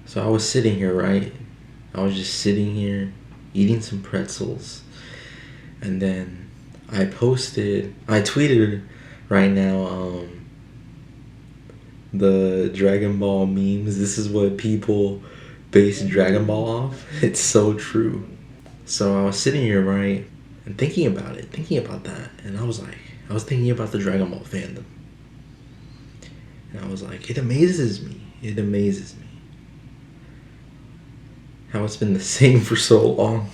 So I was sitting here, right? I was just sitting here eating some pretzels. And then I tweeted right now, the Dragon Ball memes. This is what people base Dragon Ball off. It's so true. So I was sitting here, right, and thinking about it, thinking about that. And I was thinking about the Dragon Ball fandom. And I was like, it amazes me. It amazes me how it's been the same for so long.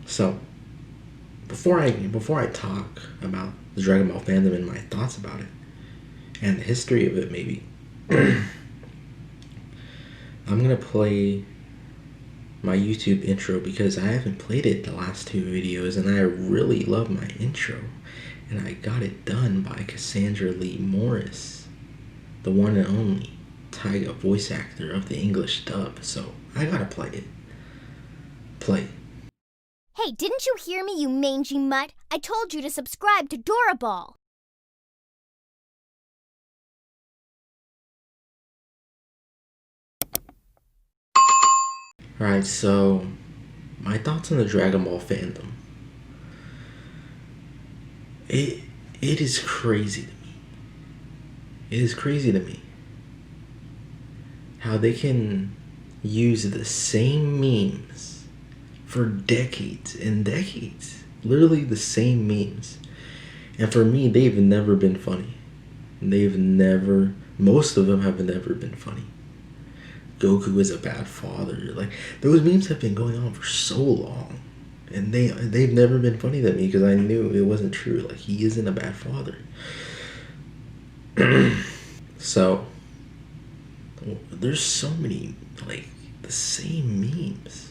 So before I talk about the Dragon Ball fandom and my thoughts about it and the history of it, maybe I'm gonna play my YouTube intro because I haven't played it the last two videos, and I really love my intro, and I got it done by Cassandra Lee Morris, the one and only Taiga voice actor of the English dub. So I gotta play it. Play. Hey, didn't you hear me, you mangy mutt? I told you to subscribe to Doraball. Alright, so my thoughts on the Dragon Ball fandom. It is crazy to me. It is crazy to me how they can use the same memes for decades and decades. Literally the same memes. And for me, they've never been funny. Most of them have never been funny. Goku is a bad father. Like, those memes have been going on for so long. And they've never been funny to me because I knew it wasn't true. Like, he isn't a bad father. So, there's so many, like, the same memes.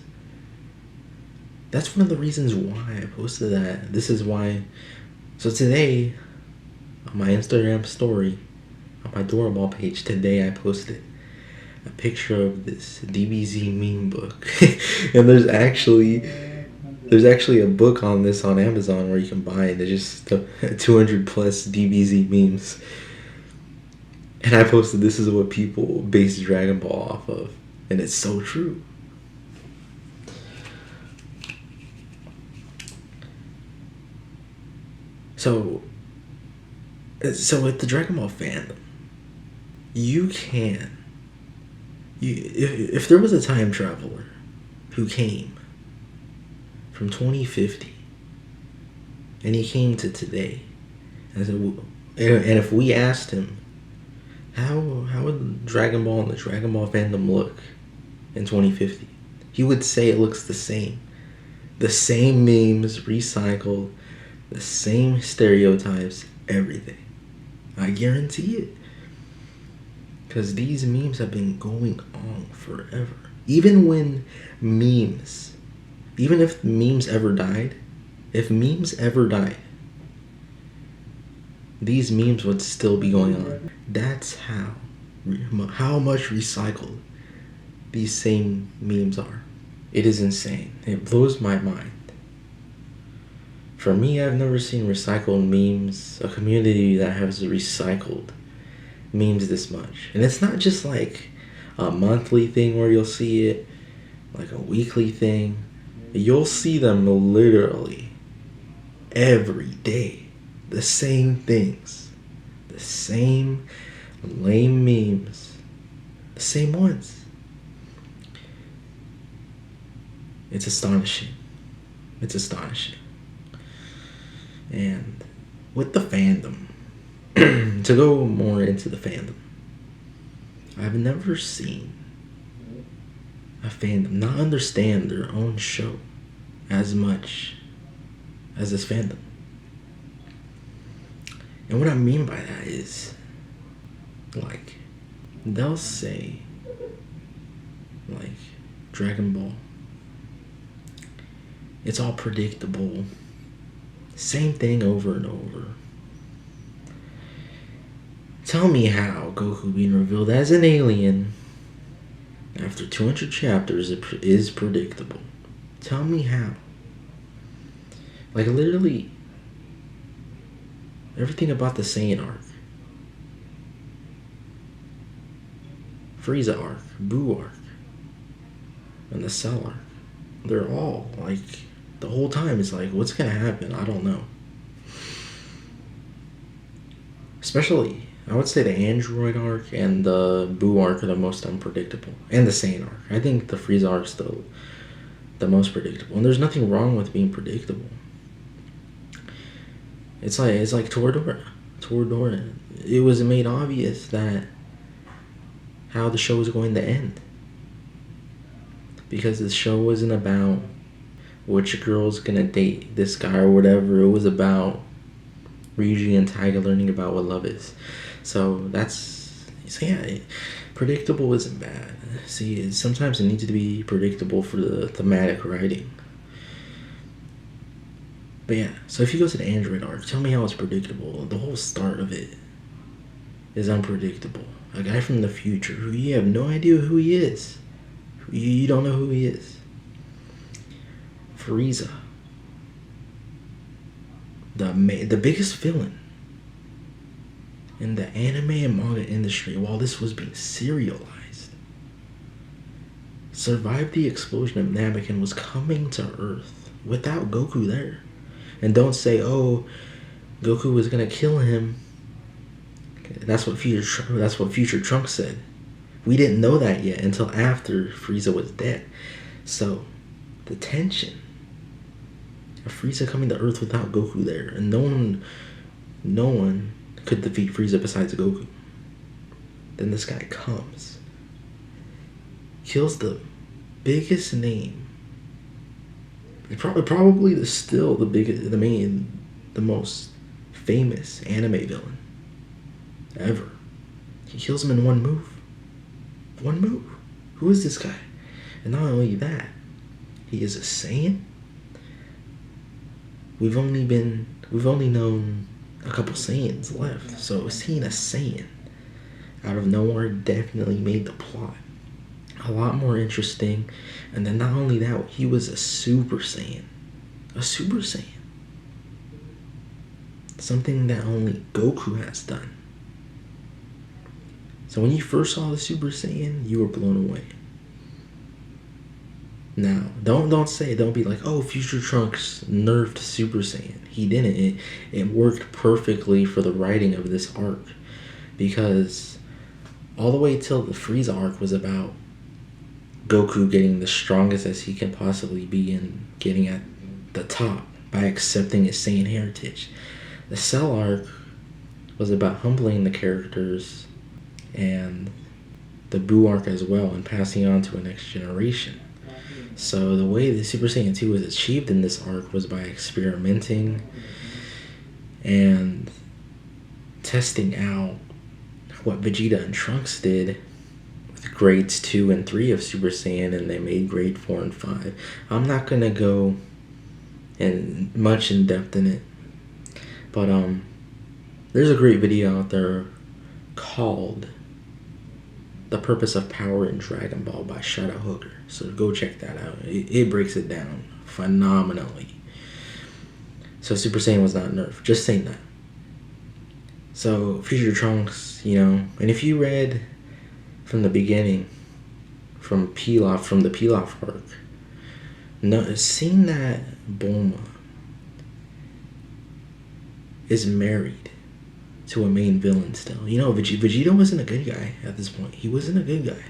That's one of the reasons why I posted that. This is why. So today, on my Instagram story, on my Doraball page, today I posted a picture of this DBZ meme book. And there's actually a book on this on Amazon where you can buy it. There's just 200 plus DBZ memes. And I posted, this is what people base Dragon Ball off of. And it's so true. So with the Dragon Ball fandom, if there was a time traveler who came from 2050 and he came to today, and if we asked him how would Dragon Ball and the Dragon Ball fandom look in 2050, he would say it looks the same memes recycled, the same stereotypes, everything. I guarantee it. Because these memes have been going on forever. Even if memes ever died, these memes would still be going on. That's how much recycled these same memes are. It is insane. It blows my mind. For me, I've never seen recycled memes, a community that has recycled memes this much. And it's not just like a monthly thing where you'll see it, like a weekly thing. You'll see them literally every day. The same things. The same lame memes. The same ones. It's astonishing. It's astonishing. And with the fandom, to go more into the fandom, I've never seen a fandom not understand their own show as much as this fandom. And what I mean by that is, like, they'll say, like, Dragon Ball, it's all predictable. Same thing over and over. Tell me how Goku being revealed as an alien after 200 chapters is predictable. Tell me how. Like, literally, everything about the Saiyan arc Frieza arc, Boo arc, and the Cell arc. They're all like, the whole time it's like, what's gonna happen? I don't know. Especially, I would say the Android arc and the Boo arc are the most unpredictable, and the Saiyan arc. I think the Frieza arc's the most predictable, and there's nothing wrong with being predictable. It's like Toradora. It was made obvious that how the show was going to end, because the show wasn't about which girl's gonna date this guy or whatever. It was about Ryuji and Taiga learning about what love is. So yeah, predictable isn't bad. See, sometimes it needs to be predictable for the thematic writing. But yeah, so if you go to the Android arc, tell me how it's predictable. The whole start of it is unpredictable. A guy from the future who you have no idea who he is. You don't know who he is. Frieza. The biggest villain in the anime and manga industry while this was being serialized, survived the explosion of Namek and was coming to Earth without Goku there. And don't say, oh, Goku was gonna kill him. That's what Future Trunks said. We didn't know that yet until after Frieza was dead. So the tension of Frieza coming to Earth without Goku there, and no one could defeat Frieza besides Goku. Then this guy comes, kills the biggest name, probably the most famous anime villain ever. He kills him in one move. One move. Who is this guy? And not only that, he is a Saiyan. We've only known a couple Saiyans left, so seeing a Saiyan out of nowhere definitely made the plot a lot more interesting. And then not only that, he was a Super Saiyan. A Super Saiyan. Something that only Goku has done. So when you first saw the Super Saiyan, you were blown away. Now, don't be like, oh, Future Trunks nerfed Super Saiyan. He didn't. It worked perfectly for the writing of this arc, because all the way till the Frieza arc was about Goku getting the strongest as he can possibly be and getting at the top by accepting his Saiyan heritage. The Cell arc was about humbling the characters, and the Boo arc as well, and passing on to a next generation. So the way the Super Saiyan 2 was achieved in this arc was by experimenting and testing out what Vegeta and Trunks did with grades 2 and 3 of Super Saiyan, and they made grade 4 and 5. I'm not going to go much in depth in it, but there's a great video out there called The Purpose of Power in Dragon Ball by Shadow Hooker. So go check that out. It breaks it down phenomenally. So Super Saiyan was not nerfed. Just saying that. So Future Trunks, and if you read from the beginning, from the Pilaf arc, seeing that Bulma is married to a main villain still. Vegeta wasn't a good guy at this point. He wasn't a good guy.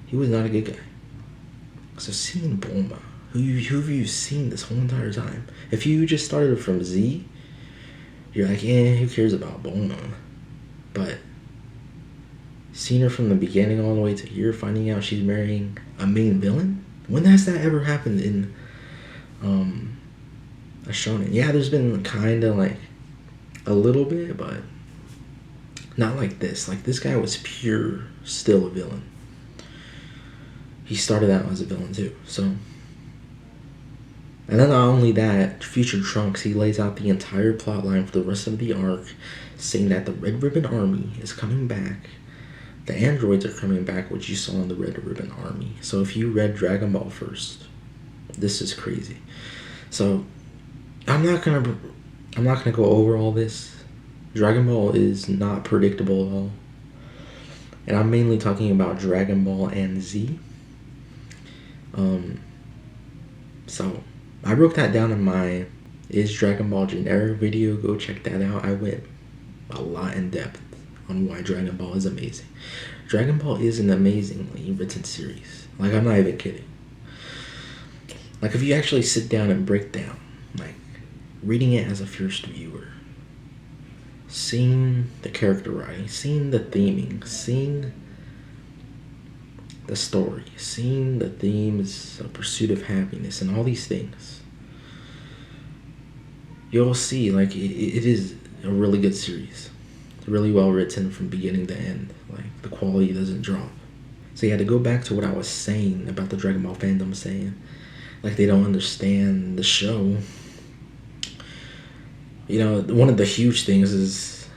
He was not a good guy. So seeing Bulma, who have you seen this whole entire time? If you just started from Z, you're like, who cares about Bulma? But seeing her from the beginning all the way to here, finding out she's marrying a main villain? When has that ever happened in a shonen? Yeah, there's been kind of like a little bit, but not like this. Like, this guy was pure still a villain. He started out as a villain too. So, and then not only that, Future Trunks, he lays out the entire plot line for the rest of the arc, saying that the Red Ribbon Army is coming back. The androids are coming back, which you saw in the Red Ribbon Army. So if you read Dragon Ball first, this is crazy. So I'm not gonna go over all this. Dragon Ball is not predictable at all. And I'm mainly talking about Dragon Ball and Z. So I broke that down in my Is Dragon Ball Generic video. Go check that out. I went a lot in depth on why Dragon Ball is amazing. Dragon Ball is an amazingly written series. Like, I'm not even kidding. Like, if you actually sit down and break down, like, reading it as a first viewer, seeing the character writing, seeing the theming, seeing the story, seeing the themes of pursuit of happiness and all these things, you'll see, like, it is a really good series. It's really well written from beginning to end. Like, the quality doesn't drop. So yeah, to go back to what I was saying about the Dragon Ball fandom saying, like, they don't understand the show. You know, one of the huge things is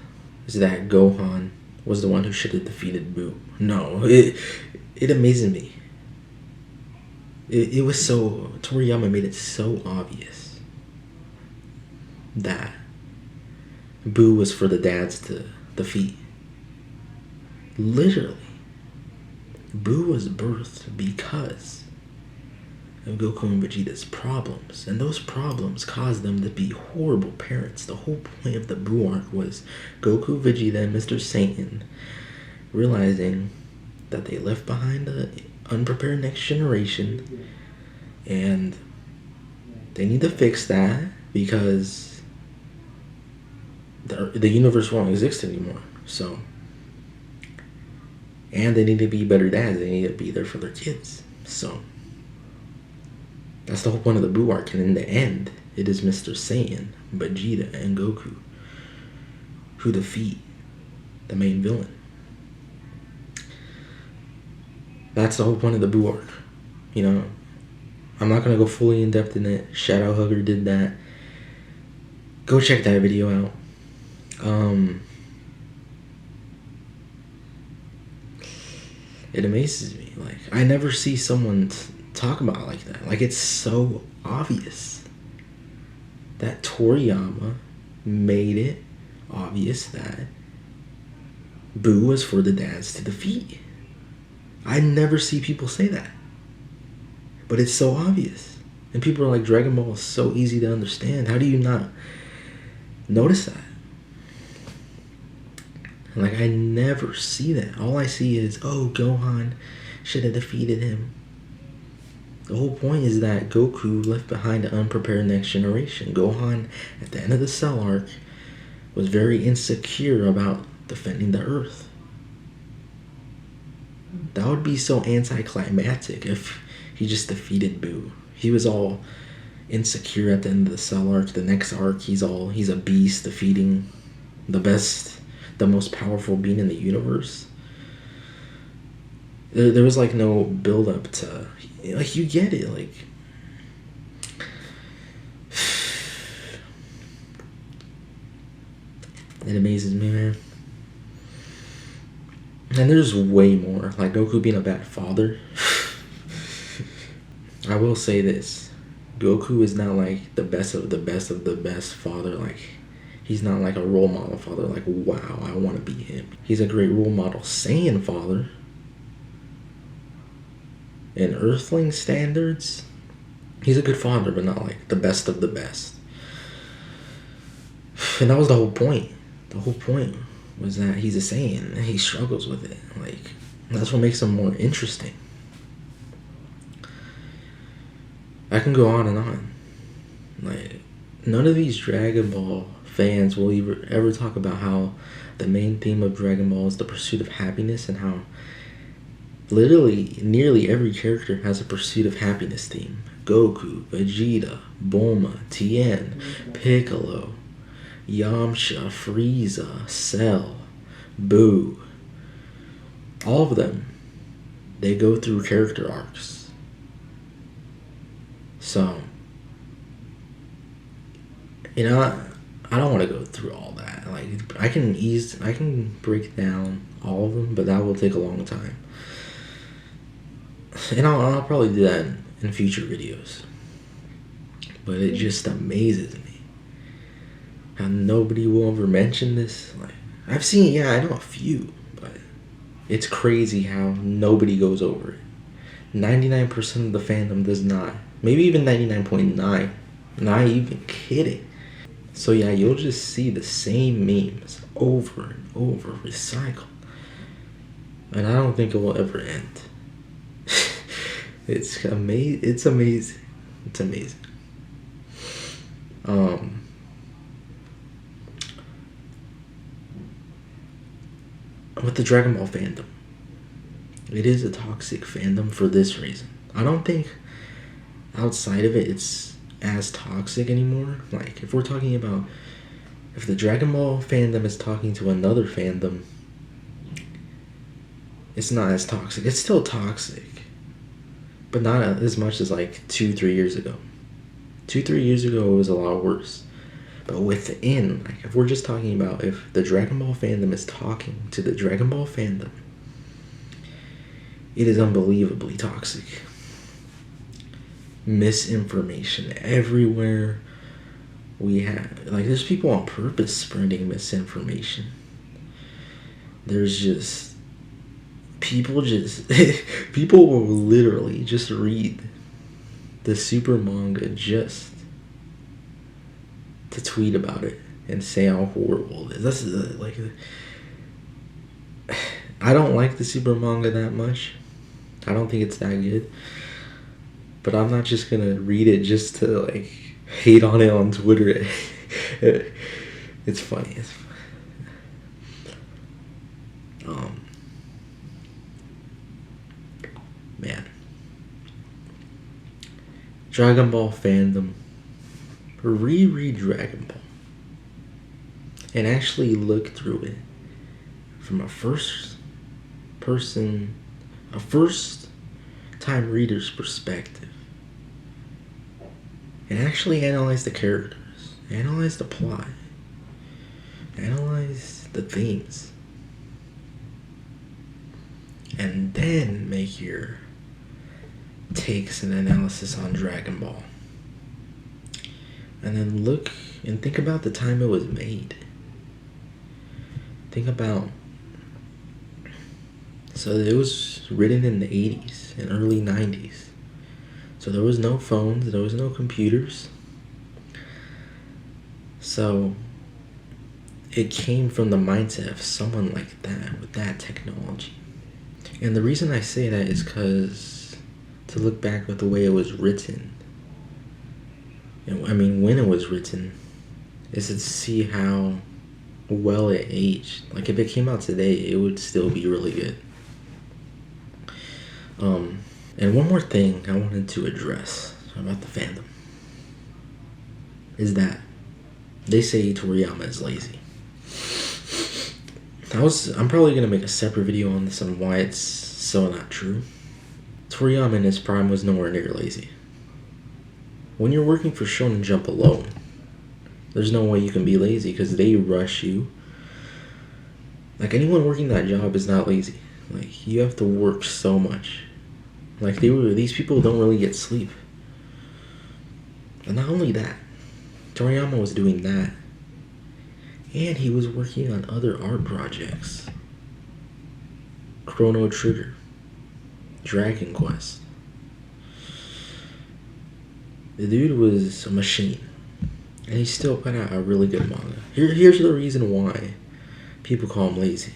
that Gohan was the one who should have defeated Buu. No, it amazed me. It was so, Toriyama made it so obvious that Buu was for the dads to defeat. Literally, Buu was birthed because of Goku and Vegeta's problems, and those problems caused them to be horrible parents. The whole point of the Buu arc was Goku, Vegeta, and Mr. Satan realizing that they left behind an unprepared next generation, and they need to fix that because the universe won't exist anymore. So, and they need to be better dads. They need to be there for their kids. So that's the whole point of the Buu arc, and in the end, it is Mr. Satan, Vegeta, and Goku who defeat the main villain. That's the whole point of the Buu arc. You know, I'm not gonna go fully in depth in it. Shadow Hugger did that. Go check that video out. It amazes me. Like, I never see someone talk about it like that. Like, it's so obvious that Toriyama made it obvious that Buu was for the dads to defeat. I never see people say that. But it's so obvious. And people are like, Dragon Ball is so easy to understand. How do you not notice that? Like, I never see that. All I see is, oh, Gohan should have defeated him. The whole point is that Goku left behind an unprepared next generation. Gohan, at the end of the Cell arc, was very insecure about defending the Earth. That would be so anticlimactic if he just defeated Buu. He was all insecure at the end of the Cell arc. The next arc, he's a beast defeating the most powerful being in the universe. There was like no build up to, like, you get it, like, it amazes me, man. And there's way more, like Goku being a bad father. I will say this, Goku is not like the best of the best of the best father. Like, he's not like a role model father, like, wow, I want to be him. He's a great role model Saiyan father. In Earthling standards, he's a good father, but not like the best of the best. And that was the whole point. The whole point was that he's a Saiyan and he struggles with it. Like, that's what makes him more interesting. I can go on and on. Like, none of these Dragon Ball fans will ever talk about how the main theme of Dragon Ball is the pursuit of happiness, and how literally nearly every character has a pursuit of happiness theme. Goku, Vegeta, Bulma, Tien, Piccolo, Yamcha, Frieza, Cell, Buu. All of them, they go through character arcs. So, you know, I don't want to go through all that. Like, I can break down all of them, but that will take a long time. And I'll probably do that in future videos. But it just amazes me how nobody will ever mention this. Like, I've seen, yeah, I know a few, but It's crazy how nobody goes over it. 99% of the fandom does not. Maybe even 99.9. Not even kidding. So yeah, you'll just see the same memes over and over recycled. And I don't think it will ever end. It's amazing. It's amazing. It's amazing. With the Dragon Ball fandom, it is a toxic fandom for this reason. I don't think outside of it it's as toxic anymore. Like, if we're talking about, if the Dragon Ball fandom is talking to another fandom, it's not as toxic. It's still toxic, but not as much as like 2-3 years ago. 2-3 years ago it was a lot worse. But within, like, if we're just talking about if the Dragon Ball fandom is talking to the Dragon Ball fandom, it is unbelievably toxic. Misinformation everywhere. We have, like, there's people on purpose spreading misinformation. There's just people people will literally just read the super manga just to tweet about it and say how horrible it is. That's like, I don't like the super manga that much. I don't think it's that good. But I'm not just gonna read it just to like hate on it on Twitter. It's funny. It's funny. Man, Dragon Ball fandom, reread Dragon Ball and actually look through it from a first time reader's perspective, and actually analyze the characters, analyze the plot, analyze the themes, and then make your takes and analysis on Dragon Ball. And then look and think about the time it was made. Think about, so it was written in the 80s and early 90s. So there was no phones, there was no computers. So it came from the mindset of someone like that, with that technology. And the reason I say that is because to look back at the way it was written, I mean, when it was written, is to see how well it aged. Like, if it came out today, it would still be really good. And one more thing I wanted to address about the fandom is that they say Toriyama is lazy. I'm probably gonna make a separate video on this, on why it's so not true. Toriyama in his prime was nowhere near lazy. When you're working for Shonen Jump alone, there's no way you can be lazy because they rush you. Like, anyone working that job is not lazy. Like, you have to work so much. Like, these people don't really get sleep. And not only that, Toriyama was doing that, and he was working on other art projects. Chrono Trigger, Dragon Quest. The dude was a machine, and he still put out a really good manga. Here's the reason why people call him lazy.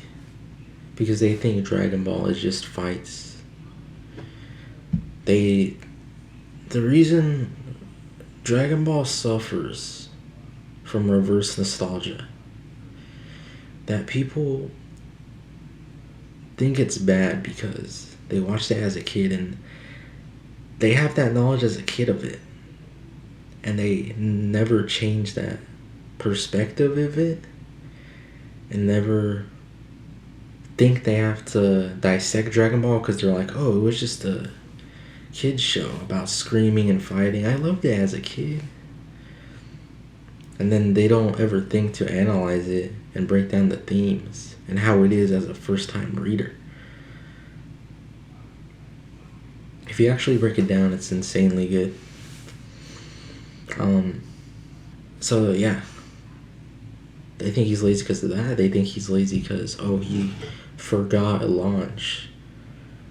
Because they think Dragon Ball is just fights. The reason Dragon Ball suffers from reverse nostalgia, that people think it's bad because they watched it as a kid and they have that knowledge as a kid of it, and they never change that perspective of it, and never think they have to dissect Dragon Ball because they're like, oh, it was just a kid's show about screaming and fighting. I loved it as a kid. And then they don't ever think to analyze it and break down the themes and how it is as a first-time reader. If you actually break it down, it's insanely good. So yeah, They think he's lazy because of that. They think he's lazy because, oh, he forgot a launch.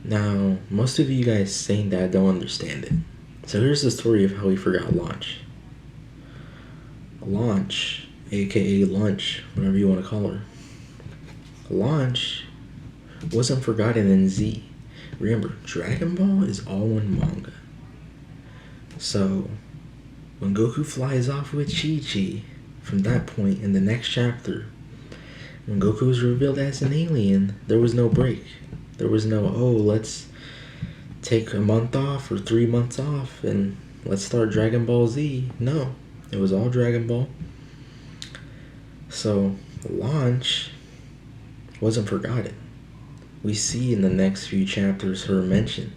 Now, most of you guys saying that don't understand it. So here's the story of how he forgot launch. Launch, aka lunch, whatever you want to call her. Launch wasn't forgotten in Z. Remember, Dragon Ball is all one manga. So, when Goku flies off with Chi-Chi, from that point in the next chapter, when Goku was revealed as an alien, there was no break. There was no, oh, let's take a month off or 3 months off and let's start Dragon Ball Z. No, it was all Dragon Ball. So, launch wasn't forgotten. We see in the next few chapters her mentioned.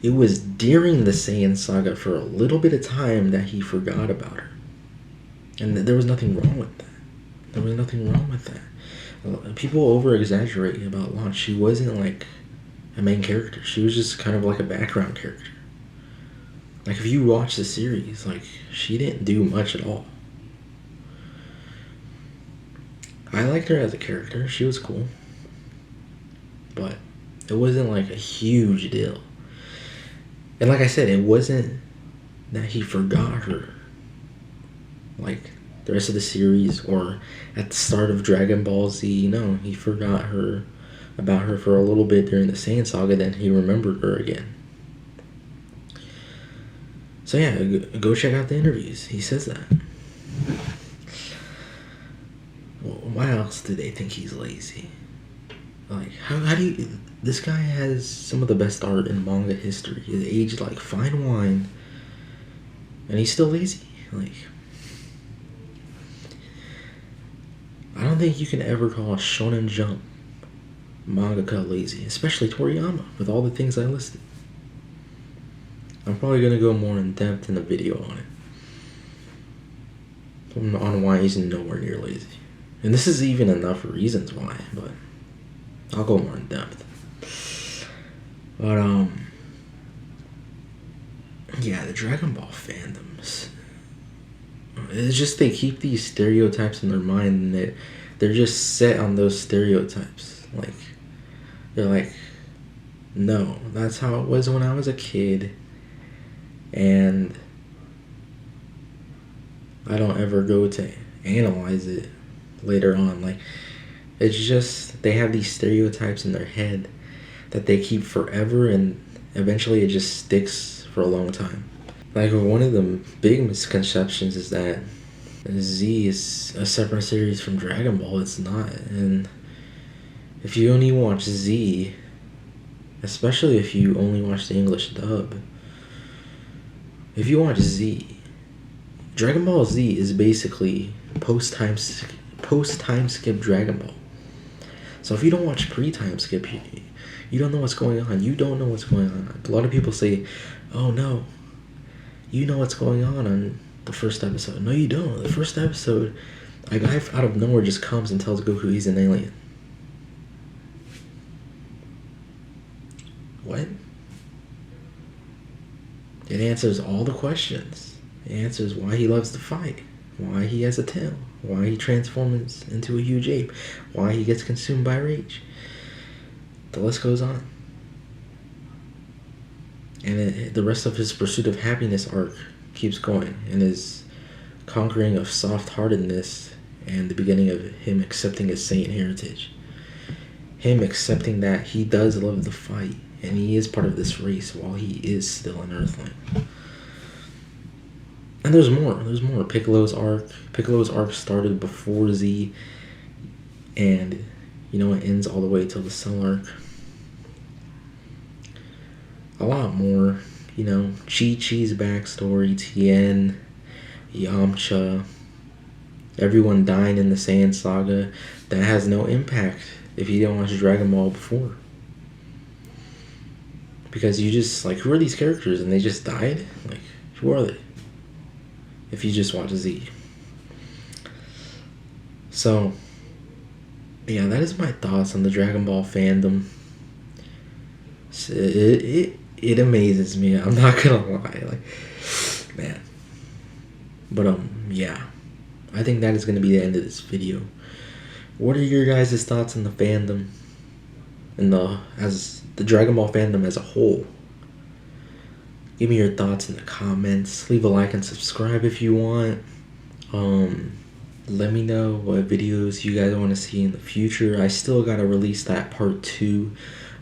It was during the Saiyan saga for a little bit of time that he forgot about her. And there was nothing wrong with that. There was nothing wrong with that. People over-exaggerate about launch. She wasn't like a main character. She was just kind of like a background character. Like if you watch the series, like she didn't do much at all. I liked her as a character. She was cool. But it wasn't like a huge deal. And like I said, it wasn't that he forgot her like the rest of the series or at the start of Dragon Ball Z. No, he forgot about her for a little bit during the Saiyan saga, then he remembered her again. So yeah, go check out the interviews. He says that. Well, why else do they think he's lazy? Like, how do you... This guy has some of the best art in manga history. He's aged like fine wine. And he's still lazy. Like... I don't think you can ever call a Shonen Jump mangaka lazy. Especially Toriyama, with all the things I listed. I'm probably going to go more in depth in the video on it. On why he's nowhere near lazy. And this is even enough reasons why, but... I'll go more in depth. But, yeah, the Dragon Ball fandoms. It's just they keep these stereotypes in their mind and they're just set on those stereotypes. Like, they're like, no, that's how it was when I was a kid. And I don't ever go to analyze it later on. Like, it's just they have these stereotypes in their head that they keep forever, and eventually it just sticks for a long time. Like, one of the big misconceptions is that Z is a separate series from Dragon Ball. It's not. And if you only watch Z, especially if you only watch the English dub, if you watch Z, Dragon Ball Z is basically post-time skip Dragon Ball. So if you don't watch pre-time skip, you don't know what's going on. You don't know what's going on. A lot of people say, oh no, you know what's going on the first episode. No, you don't. The first episode, a guy out of nowhere just comes and tells Goku he's an alien. What? It answers all the questions. It answers why he loves to fight, why he has a tail, why he transforms into a huge ape, why he gets consumed by rage. The list goes on. And the rest of his pursuit of happiness arc keeps going, and his conquering of soft-heartedness and the beginning of him accepting his Saiyan heritage. Him accepting that he does love the fight, and he is part of this race while he is still an Earthling. And there's more. Piccolo's arc started before Z, and it ends all the way till the Cell arc. A lot more, Chi-Chi's backstory, Tien, Yamcha, everyone dying in the Saiyan saga. That has no impact if you didn't watch Dragon Ball before. Because you just, who are these characters? And they just died? Who are they? If you just watch Z. So, yeah, that is my thoughts on the Dragon Ball fandom. It amazes me. I'm not gonna lie. Man. But, yeah. I think that is going to be the end of this video. What are your guys' thoughts on the fandom and the Dragon Ball fandom as a whole? Give me your thoughts in the comments. Leave a like and subscribe if you want. Let me know what videos you guys want to see in the future. I still gotta release that part 2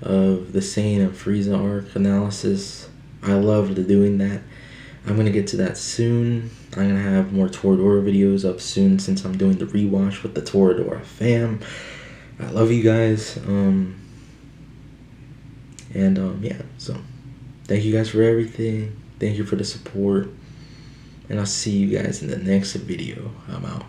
of the Saiyan and Frieza arc analysis. I loved doing that. I'm gonna get to that soon. I'm gonna have more Toradora videos up soon since I'm doing the rewatch with the Toradora fam. I love you guys. Yeah, so thank you guys for everything. Thank you for the support. And I'll see you guys in the next video. I'm out.